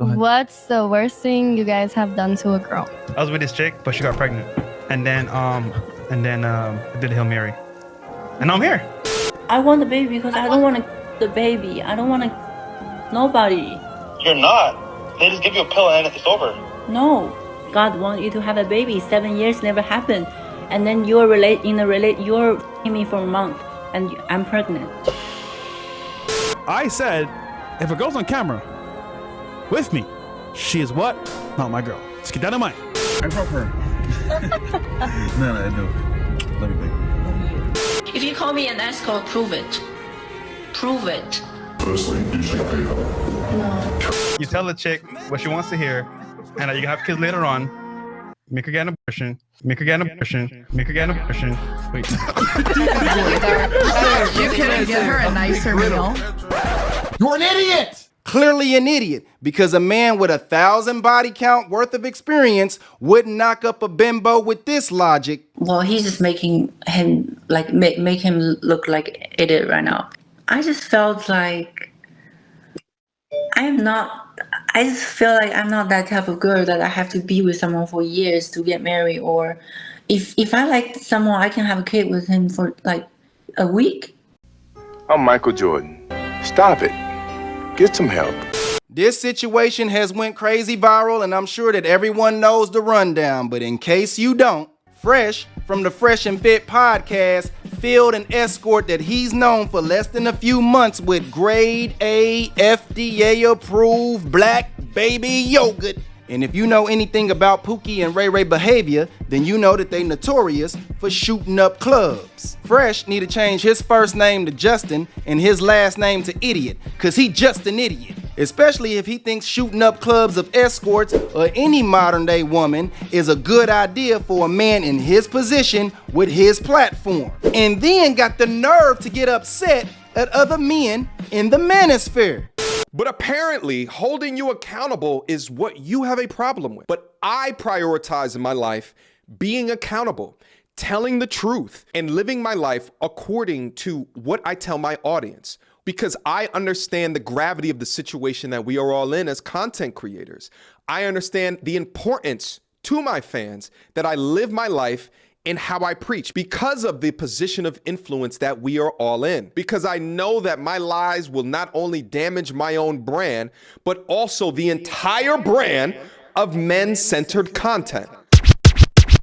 Go ahead. What's the worst thing you guys have done to a girl? I was with this chick, but she got pregnant. And then I did a Hail Mary. And now I'm here. I want the baby because I don't want the baby. I don't want nobody. You're not. They just give you a pill and it's over. No. God wants you to have a baby. 7 years never happened. And then you're you're f***ing me for a month and I'm pregnant. I said, if a girl's on camera with me, she is what? Not my girl. Let's get that in mind. I love her. No, I do. Love you, baby. If you call me an escort, prove it. Prove it. Firstly, you should pay her. You tell the chick what she wants to hear, and you can have kids later on. Make her get an abortion. Make her get an abortion. Make her get an abortion. Wait. You couldn't get her a nicer meal. You're an idiot! Clearly an idiot, because a man with 1,000 body count worth of experience wouldn't knock up a bimbo with this logic. Well, he's just making him make him look like an idiot right now. I just felt like I just feel like I'm not that type of girl that I have to be with someone for years to get married, or if I like someone, I can have a kid with him for like a week. I'm Michael Jordan. Stop it. Get some help. This situation has went crazy viral, and I'm sure that everyone knows the rundown, but in case you don't, Fresh from the Fresh and Fit podcast filled an escort that he's known for less than a few months with grade A, FDA approved black baby yogurt. And if you know anything about Pookie and Ray Ray behavior, then you know that they notorious for shooting up clubs. Fresh need to change his first name to Justin and his last name to Idiot, cause he just an idiot. Especially if he thinks shooting up clubs of escorts or any modern day woman is a good idea for a man in his position with his platform. And then got the nerve to get upset at other men in the manosphere. But apparently, holding you accountable is what you have a problem with. But I prioritize in my life being accountable, telling the truth, and living my life according to what I tell my audience. Because I understand the gravity of the situation that we are all in as content creators. I understand the importance to my fans that I live my life in how I preach because of the position of influence that we are all in. Because I know that my lies will not only damage my own brand, but also the entire brand of men-centered content.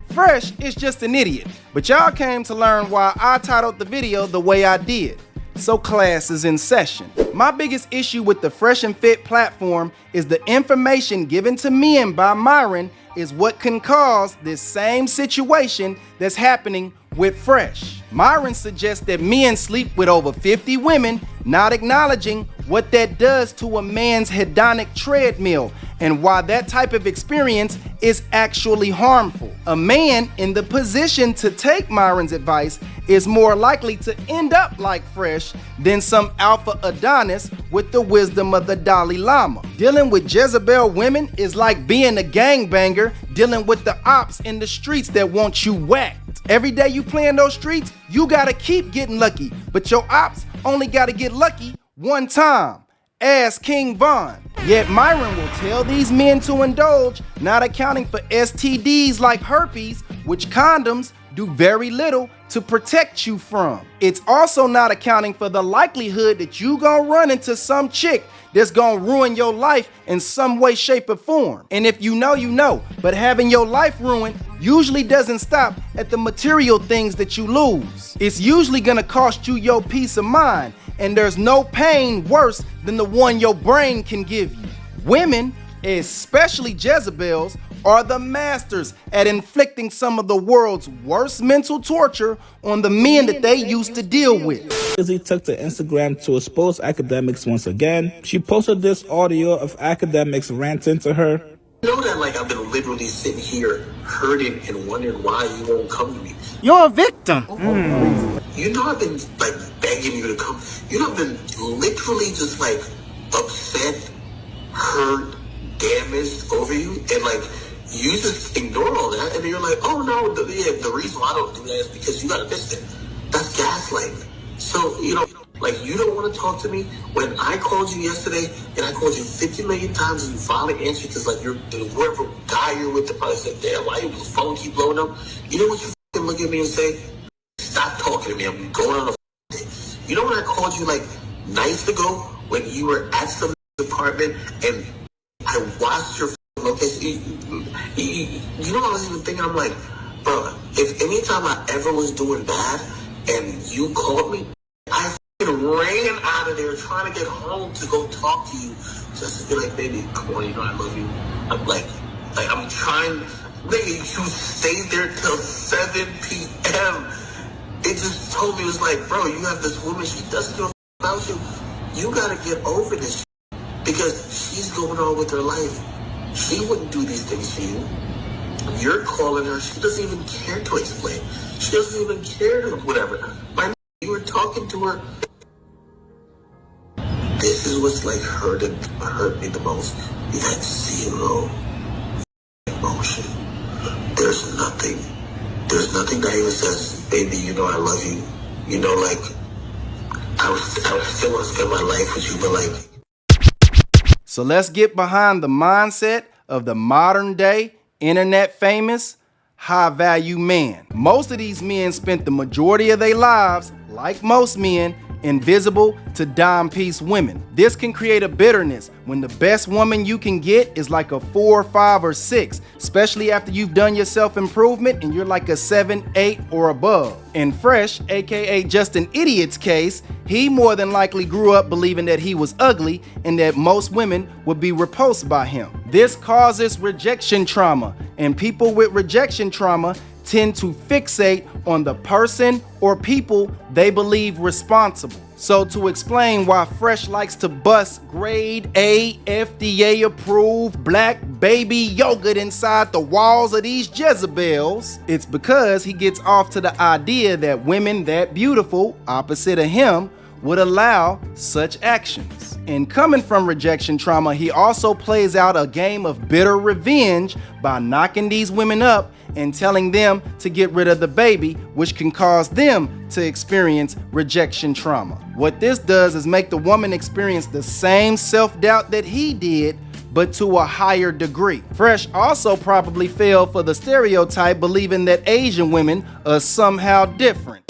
Fresh is just an idiot, but y'all came to learn why I titled the video the way I did. So class is in session. My biggest issue with the Fresh and Fit platform is the information given to men by Myron is what can cause this same situation that's happening with Fresh. Myron suggests that men sleep with over 50 women, not acknowledging what that does to a man's hedonic treadmill and why that type of experience is actually harmful. A man in the position to take Myron's advice is more likely to end up like Fresh than some alpha Adonis with the wisdom of the Dalai Lama. Dealing with Jezebel women is like being a gangbanger dealing with the ops in the streets that want you whacked. Every day you play in those streets, you gotta keep getting lucky, but your ops only gotta get lucky one time. Ask King Von. Yet Myron will tell these men to indulge, not accounting for STDs like herpes, which condoms do very little to protect you from. It's also not accounting for the likelihood that you gonna run into some chick that's gonna ruin your life in some way, shape, or form. And if you know, you know, but having your life ruined usually doesn't stop at the material things that you lose. It's usually gonna cost you your peace of mind, and there's no pain worse than the one your brain can give you. Women, especially Jezebels, are the masters at inflicting some of the world's worst mental torture on the men that they used to deal with. Lizzie took to Instagram to expose academics once again. She posted this audio of academics ranting to her. You know that I've been literally sitting here hurting and wondering why you won't come to me. You're a victim. You know I've been begging you to come. You know I've been literally just upset, hurt, damaged over you, and you just ignore all that, and then you're like, oh no, the reason why I don't do that is because you got a piston. That's gaslighting. So, Like, you don't want to talk to me? When I called you yesterday, and I called you 50 million times, and you finally answered because, like, whoever guy you're with, the probably said, damn, why your phone keep blowing up? You know what you fucking look at me and say? Stop talking to me. I'm going on a date. You know when I called you, like, nights ago when you were at some apartment, and I watched your location? You know what I was even thinking? I'm like, bro, if anytime I ever was doing bad, and you called me, I ran out of there trying to get home to go talk to you, just to be like, baby, come on, you know I love you. I'm like I'm trying. Nigga, you stayed there till 7 p.m. It just told me, it was like, bro, you have this woman, she doesn't give a about you. You gotta get over this shit, because she's going on with her life. She wouldn't do these things for you. You're calling her, she doesn't even care to explain. She doesn't even care to whatever. You were talking to her. This is what's like hurt me the most. You had zero emotion. There's nothing that even says, baby, you know I love you. You know, like, I still want to spend my life with you, but like. So let's get behind the mindset of the modern day, internet famous, high value man. Most of these men spent the majority of their lives, like most men, invisible to dime piece women. This can create a bitterness when the best woman you can get is like a 4, 5, or 6, especially after you've done your self-improvement and you're like a 7, 8, or above. In Fresh, aka Just an Idiot's case, he more than likely grew up believing that he was ugly and that most women would be repulsed by him. This causes rejection trauma, and people with rejection trauma tend to fixate on the person or people they believe responsible. So to explain why Fresh likes to bust grade A, FDA approved black baby yogurt inside the walls of these Jezebels, it's because he gets off to the idea that women that beautiful, opposite of him, would allow such actions. And coming from rejection trauma, he also plays out a game of bitter revenge by knocking these women up and telling them to get rid of the baby, which can cause them to experience rejection trauma. What this does is make the woman experience the same self-doubt that he did, but to a higher degree. Fresh also probably fell for the stereotype believing that Asian women are somehow different.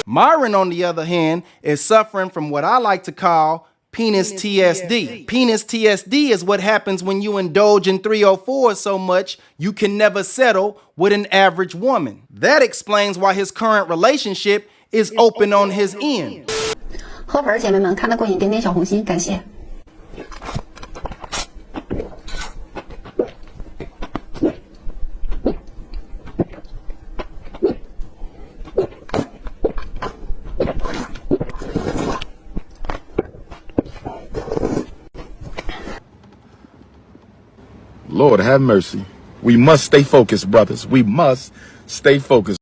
Myron, on the other hand, is suffering from what I like to call penis TSD. Penis TSD is what happens when you indulge in 304 so much you can never settle with an average woman. That explains why his current relationship is open on his end. 喝粉姐妹们看得过瘾，点点小红心，感谢。 Lord have mercy. We must stay focused, brothers. We must stay focused.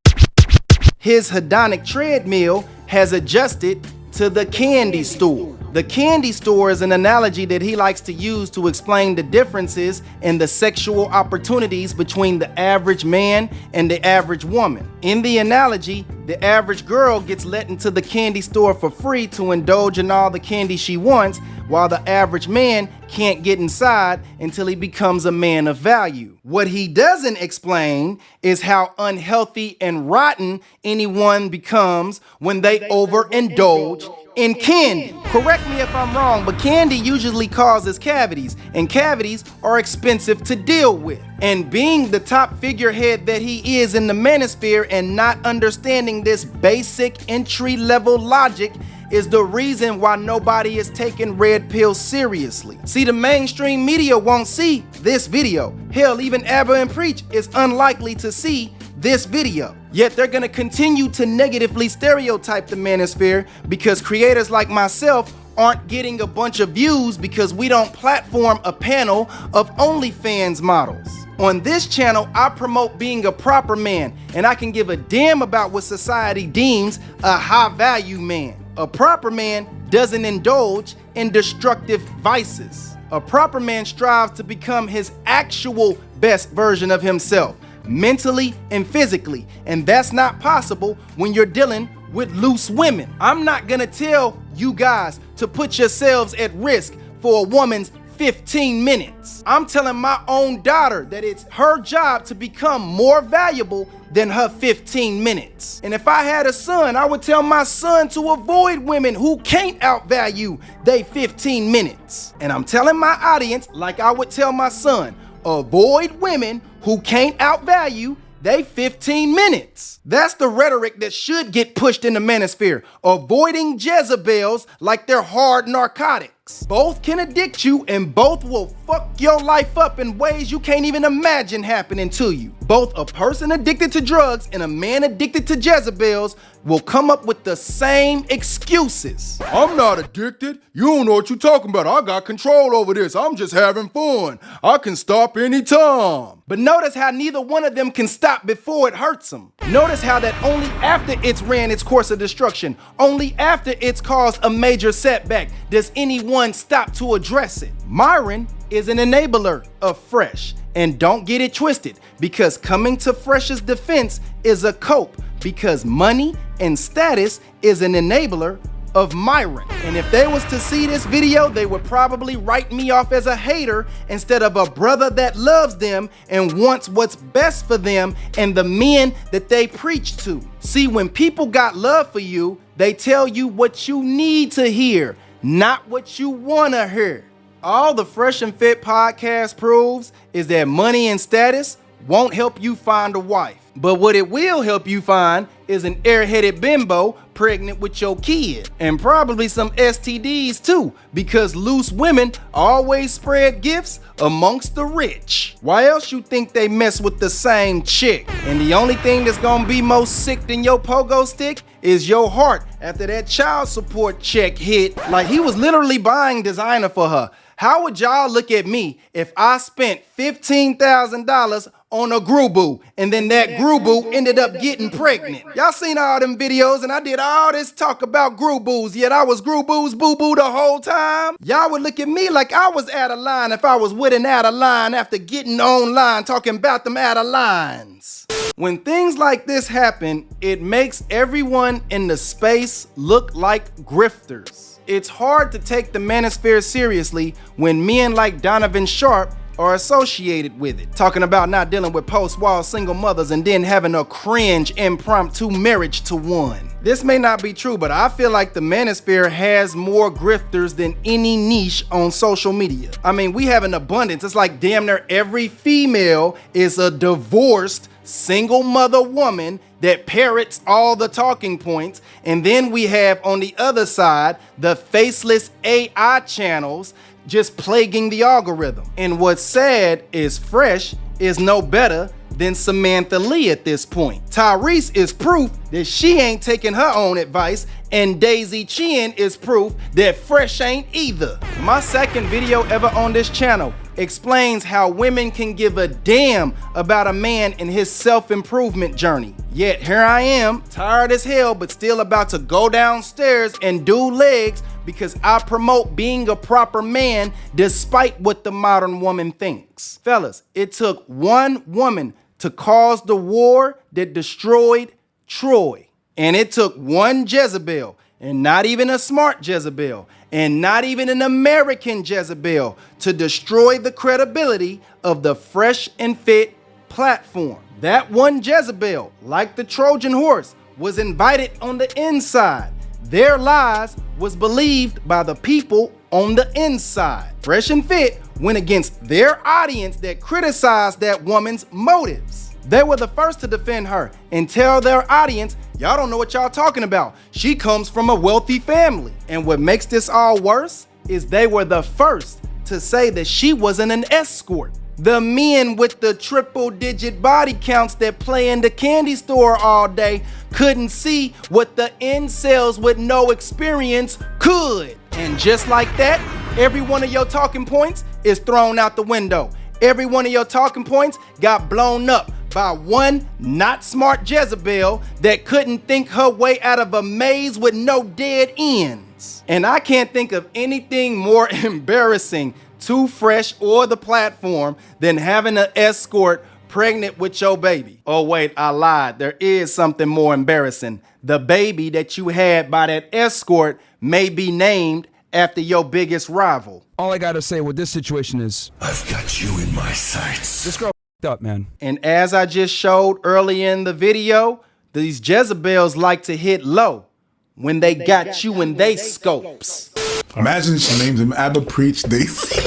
His hedonic treadmill has adjusted to the candy store. The candy store is an analogy that he likes to use to explain the differences in the sexual opportunities between the average man and the average woman. In the analogy, the average girl gets let into the candy store for free to indulge in all the candy she wants, while the average man can't get inside until he becomes a man of value. What he doesn't explain is how unhealthy and rotten anyone becomes when they overindulge in candy. Correct me if I'm wrong, but candy usually causes cavities, and cavities are expensive to deal with. And being the top figurehead that he is in the manosphere and not understanding this basic entry-level logic is the reason why nobody is taking red pill seriously. See, the mainstream media won't see this video. Hell, even Abba and Preach is unlikely to see this video. Yet they're gonna continue to negatively stereotype the manosphere because creators like myself aren't getting a bunch of views because we don't platform a panel of OnlyFans models. On this channel, I promote being a proper man, and I can give a damn about what society deems a high value man. A proper man doesn't indulge in destructive vices. A proper man strives to become his actual best version of himself, mentally and physically, and that's not possible when you're dealing with loose women. I'm not gonna tell you guys to put yourselves at risk for a woman's 15 minutes. I'm telling my own daughter that it's her job to become more valuable than her 15 minutes. And if I had a son, I would tell my son to avoid women who can't outvalue they 15 minutes. And I'm telling my audience, like I would tell my son, avoid women who can't outvalue they 15 minutes. That's the rhetoric that should get pushed in the manosphere. Avoiding Jezebels like they're hard narcotics. Both can addict you and both will fuck your life up in ways you can't even imagine happening to you. Both a person addicted to drugs and a man addicted to Jezebels will come up with the same excuses. I'm not addicted. You don't know what you're talking about. I got control over this. I'm just having fun. I can stop anytime. But notice how neither one of them can stop before it hurts them. Notice how that only after it's ran its course of destruction, only after it's caused a major setback, does anyone stop to address it. Myron is an enabler of Fresh. And don't get it twisted, because coming to Fresh's defense is a cope, because money and status is an enabler of Myron. And if they was to see this video, they would probably write me off as a hater instead of a brother that loves them and wants what's best for them and the men that they preach to. See, when people got love for you, they tell you what you need to hear, not what you want to hear. All the Fresh and Fit podcast proves is that money and status won't help you find a wife. But what it will help you find is an airheaded bimbo pregnant with your kid. And probably some STDs too, because loose women always spread gifts amongst the rich. Why else you think they mess with the same chick? And the only thing that's gonna be more sick than your pogo stick is your heart after that child support check hit. Like, he was literally buying designer for her. How would y'all look at me if I spent $15,000 on a Gruboo and then that Gruboo ended up getting pregnant? Y'all seen all them videos and I did all this talk about Gruboos, yet I was Gruboo's boo-boo the whole time? Y'all would look at me like I was out of line if I was with an out of line after getting online talking about them out of lines. When things like this happen, it makes everyone in the space look like grifters. It's hard to take the manosphere seriously when men like Donovan Sharp are associated with it, talking about not dealing with post-war single mothers and then having a cringe impromptu marriage to one. This may not be true, but I feel like the manosphere has more grifters than any niche on social media. I mean, we have an abundance. It's like damn near every female is a divorced single mother woman that parrots all the talking points. And then we have on the other side the faceless AI channels just plaguing the algorithm. And what's sad is Fresh is no better than Samantha Lee at this point. Tyrese is proof that she ain't taking her own advice, and Daisy Chen is proof that Fresh ain't either. My second video ever on this channel explains how women can give a damn about a man in his self-improvement journey. Yet here I am, tired as hell, but still about to go downstairs and do legs because I promote being a proper man despite what the modern woman thinks. Fellas, it took one woman to cause the war that destroyed Troy. And it took one Jezebel, and not even a smart Jezebel, and not even an American Jezebel, to destroy the credibility of the Fresh and Fit platform. That one Jezebel, like the Trojan Horse, was invited on the inside. Their lies was believed by the people on the inside. Fresh and Fit went against their audience that criticized that woman's motives. They were the first to defend her and tell their audience, y'all don't know what y'all talking about. She comes from a wealthy family. And what makes this all worse is they were the first to say that she wasn't an escort. The men with the triple-digit body counts that play in the candy store all day couldn't see what the incels with no experience could. And just like that, every one of your talking points is thrown out the window. Every one of your talking points got blown up by one not smart Jezebel that couldn't think her way out of a maze with no dead ends. And I can't think of anything more embarrassing to Fresh or the platform than having an escort pregnant with your baby. Oh wait, I lied. There is something more embarrassing. The baby that you had by that escort may be named after your biggest rival. All I gotta say with this situation is, I've got you in my sights. this girl up, man. And as I just showed early in the video, these Jezebels like to hit low when they got you in they scopes. Imagine she names him Abba Preach Daisy.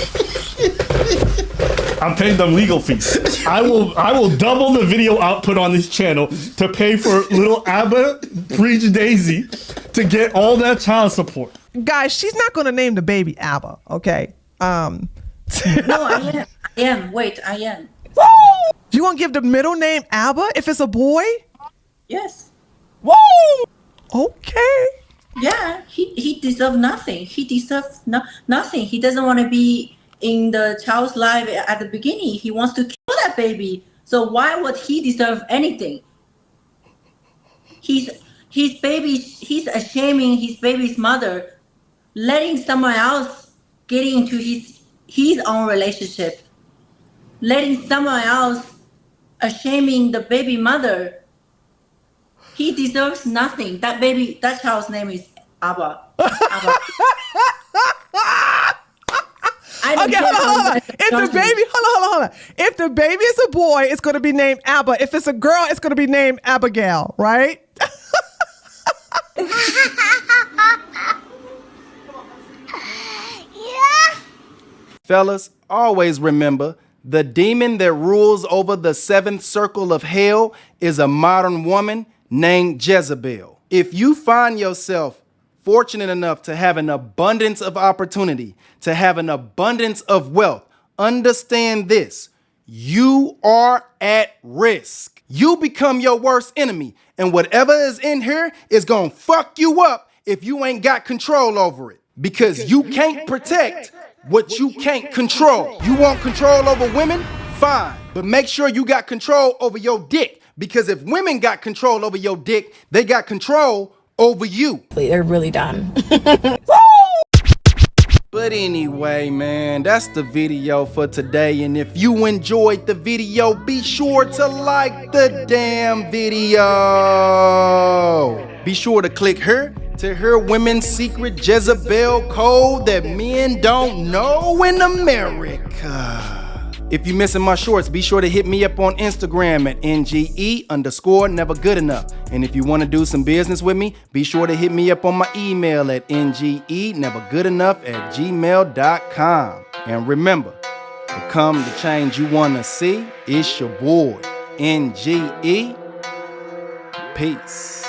I'm paying them legal fees. I will double the video output on this channel to pay for little Abba Preach Daisy to get all that child support. Guys, she's not going to name the baby Abba, okay? No, I am. Wait, I am. Woo! You going to give the middle name Abba if it's a boy? Yes. Woo! Okay. Yeah, he deserves nothing. He deserves nothing. He doesn't want to be in the child's life at the beginning. He wants to kill that baby. So why would he deserve anything? He's ashaming his baby's mother, letting someone else get into his own relationship, letting someone else ashaming the baby mother. He deserves nothing. That child's name is Abba. Abba. Okay, hold on. Hold on. If the baby is a boy, it's going to be named Abba. If it's a girl, it's going to be named Abigail, right? Fellas, always remember, the demon that rules over the seventh circle of hell is a modern woman named Jezebel. If you find yourself fortunate enough to have an abundance of opportunity, to have an abundance of wealth, understand this: you are at risk. You become your worst enemy, and whatever is in here is gonna fuck you up if you ain't got control over it. Because you can't protect what you can't control. You want control over women? Fine, but make sure you got control over your dick. Because if women got control over your dick, they got control over you. They're really dumb. But anyway, man, that's the video for today. And if you enjoyed the video, be sure to like the damn video. Be sure to click here to hear women's secret Jezebel code that men don't know in America. If you're missing my shorts, be sure to hit me up on Instagram at NGEnevergoodenough. And if you want to do some business with me, be sure to hit me up on my email at NGEnevergoodenough@gmail.com. And remember, become the change you want to see. It's your boy, NGE. Peace.